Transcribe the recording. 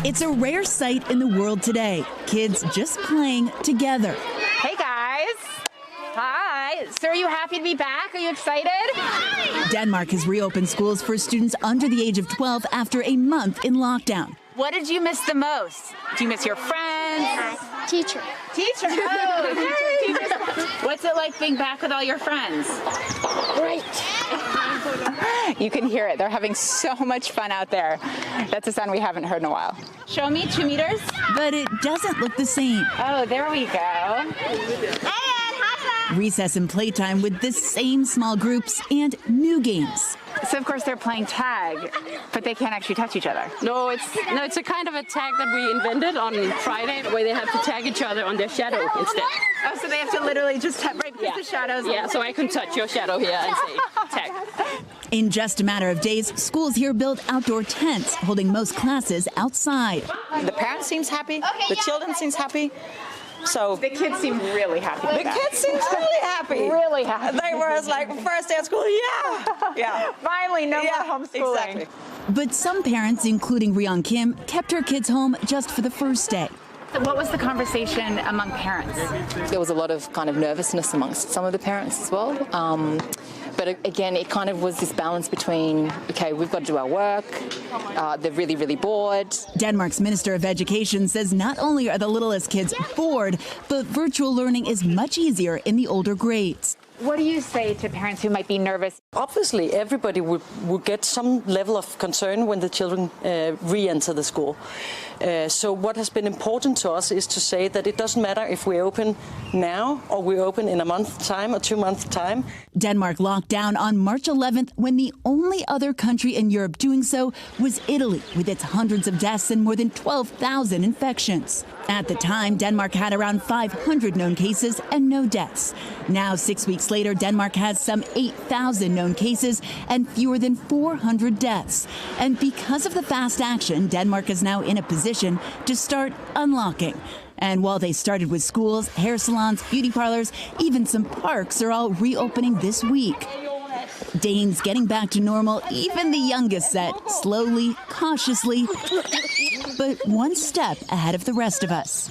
It's a rare sight in the world today. Kids just playing together. Hey guys. Hi. So are you happy to be back? Are you excited? Denmark has reopened schools for students under the age of 12 after a month in lockdown. What did you miss the most? Do you miss your friends? Teacher. Teacher. Oh, teachers. What's it like being back with all your friends? Great. You can hear it. They're having so much fun out there. That's a sound we haven't heard in a while. Show me 2 meters. But it doesn't look the same. Oh, there we go. Recess and playtime with the same small groups and new games. So of course they're playing tag, but they can't actually touch each other. No, it's a kind of a tag that we invented on Friday, where they have to tag each other on their shadow instead. Oh, so they have to literally just tap right because the shadows. Yeah, so I can touch your shadow here and say tag. In just a matter of days, schools here built outdoor tents, holding most classes outside. The parents seems happy. The children seems happy. So the kids seem really happy. The kids seem really happy. Really happy. They were like, first day at school, yeah. Finally, no more homeschooling. Exactly. But some parents, including Ryeon Kim, kept her kids home just for the first day. What was the conversation among parents? There was a lot of kind of nervousness amongst some of the parents as well. But again, it kind of was this balance between, okay, we've got to do our work, they're really, really bored. Denmark's Minister of Education says not only are the littlest kids bored, but virtual learning is much easier in the older grades. What do you say to parents who might be nervous? Obviously, everybody would get some level of concern when the children re-enter the school. So what has been important to us is to say that it doesn't matter if we open now or we open in a month's time or 2 months' time. Denmark locked down on March 11th when the only other country in Europe doing so was Italy, with its hundreds of deaths and more than 12,000 infections. At the time, Denmark had around 500 known cases and no deaths. Now, 6 weeks later, Denmark has some 8,000 known cases and fewer than 400 deaths. And because of the fast action, Denmark is now in a position to start unlocking. And while they started with schools, hair salons, beauty parlors, even some parks are all reopening this week. Danes getting back to normal, even the youngest set, slowly, cautiously, but one step ahead of the rest of us.